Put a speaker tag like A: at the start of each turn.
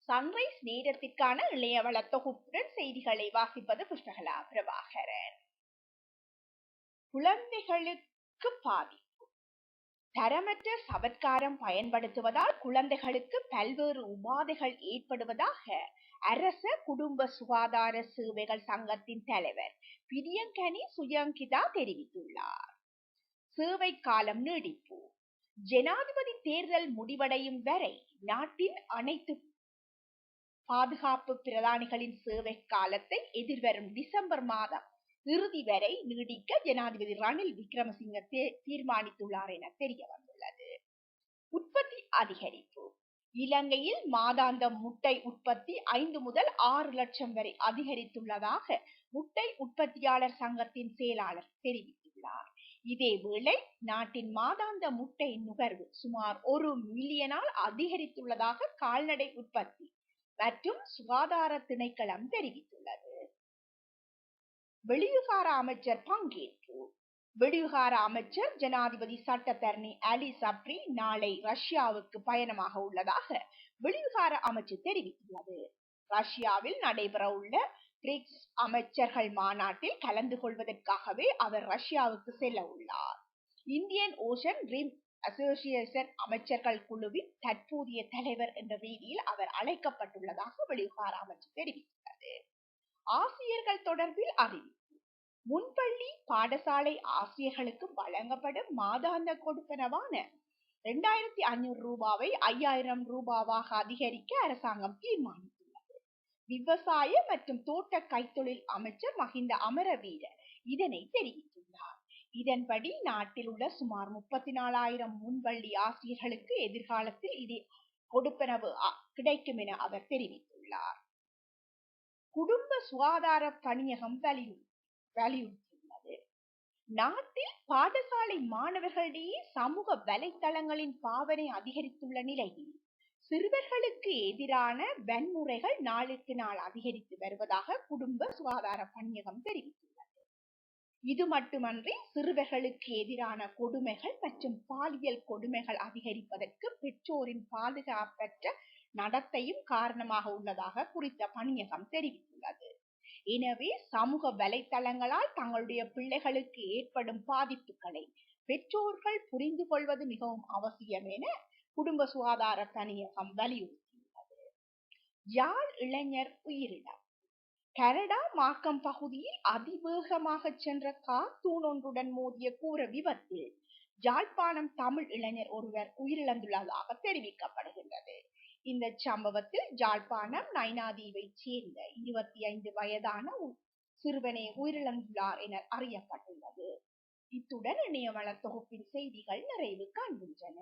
A: Sunrise நேரத்திற்கான இளையவள தொகுப்புடன் செய்திகளை வாசிப்பது புஷ்பகலா பிரபாகரன். குழந்தைகளுக்கு பாதிப்பு. தரமற்ற சவத்காரம் பயன்படுத்துவதால் குழந்தைகளுக்கு பல்வேறு உபாதைகள் ஏற்படுவதாக அரச குடும்ப சுகாதார சேவைகள் சங்கத்தின் தலைவர் பிரியங்கனி சுயங்கிதா தெரிவித்துள்ளார். சேவை காலம் நீடிப்பு. ஜனாதிபதி தேர்தல் முடிவடையும் வரை நாட்டின் அனைத்து பாதுகாப்பு பிரதானிகளின் சேவை காலத்தை எதிர்வரும் டிசம்பர் மாதம் இறுதி வரை நீடிக்க ஜனாதிபதி ரணில் விக்ரமசிங்க தீர்மானித்துள்ளார் என தெரிய வந்துள்ளது. உற்பத்தி அதிகரிப்பு. இலங்கையில் மாதாந்த முட்டை உற்பத்தி 5 முதல் 6 லட்சம் வரை அதிகரித்துள்ளதாக முட்டை உற்பத்தியாளர் சங்கத்தின் செயலாளர் தெரிவித்துள்ளார். இதேவேளை நாட்டின் மாதாந்த முட்டை நுகர்வு சுமார் 1 மில்லியனால் அதிகரித்துள்ளதாக கால்நடை உற்பத்தி மற்றும் சுகாதார திணைக்களம் தெரிவித்துள்ளது. வெளிவிகார அமைச்சர் பங்கேற்பு. வெளிவிகார அமைச்சர் ஜனாதிபதி சட்டத்தரணி அலி சப்ரி நாளை ரஷ்யாவுக்கு பயணமாக உள்ளதாக வெளிவிகார அமைச்சு தெரிவித்துள்ளது. ரஷ்யாவில் நடைபெற உள்ள பிரிக்ஸ் அமைச்சர்கள் மாநாட்டில் கலந்து கொள்வதற்காகவே அவர் ரஷ்யாவுக்கு செல்ல உள்ளார். இந்தியன் ஓஷன் ரிம் அசோசியேஷன் அமைச்சர்கள் குழுவின் தற்போதைய தலைவர் என்ற ரீதியில் அவர் அழைக்கப்பட்டுள்ளதாக வெளிவிகார அமைச்சு தெரிவித்துள்ளது. ஆசிரியர்கள் தொடர்பில் அறிவிப்பு. முன்பள்ளி பாடசாலை ஆசிரியர்களுக்கு வழங்கப்படும் மாதாந்த கொடுப்பனவான 2500 ரூபாவை 5000 ரூபாவாக அதிகரிக்க அரசாங்கம் தீர்மானித்துள்ளது. விவசாய மற்றும் தோட்ட கைத்தொழில் அமைச்சர் மஹிந்த அமரவீர இதனை தெரிவித்துள்ளார். இதன்படி நாட்டில் உள்ள சுமார் 34,000 முன்பள்ளி ஆசிரியர்களுக்கு எதிர்காலத்தில் இது கொடுப்பனவு கிடைக்கும் என அவர் தெரிவித்துள்ளார். குடும்ப சுகாதார பணியகம் வலியுறுத்தியுள்ளது. நாட்டில் பாடசாலை மாணவர்களிடையே சமூக வலைத்தளங்களின் பாவனை அதிகரித்துள்ள நிலையில் சிறுவர்களுக்கு எதிரான வன்முறைகள் நாளுக்கு நாள் அதிகரித்து வருவதாக குடும்ப சுகாதார பணியகம் தெரிவித்துள்ளது. இது மட்டுமன்றி சிறுவர்களுக்கு எதிரான கொடுமைகள் மற்றும் பாலியல் கொடுமைகள் அதிகரிப்பதற்கு பெற்றோரின் பாதுகாப்பற்ற நடத்தையும் காரணமாக உள்ளதாக குறித்த பணியகம் தெரிவித்துள்ளது. எனவே சமூக வலைத்தளங்களால் தங்களுடைய பிள்ளைகளுக்கு ஏற்படும் பாதிப்புகளை பெற்றோர்கள் புரிந்து கொள்வது மிகவும் அவசியம் என குடும்ப சுகாதார பணியகம் வலியுறுத்தியுள்ளது. யாழ் இளைஞர் உயிரிழப்பு. கனடா மாக்கம் பகுதியில் அதிவேகமாக சென்ற கார் தூணொன்றுடன் மோதிய கூர விபத்தில் யாழ்ப்பாணம் தமிழ் இளைஞர் ஒருவர் உயிரிழந்துள்ளதாக தெரிவிக்கப்படுகின்றது. இந்த சம்பவத்தில் யாழ்ப்பாணம் நைனாதீவை சேர்ந்த 25 வயதான சிறுவனே உயிரிழந்துள்ளார் என அறியப்பட்டுள்ளது. இத்துடன் இணையவள தொகுப்பின் செய்திகள் நிறைவு காண்கின்றன.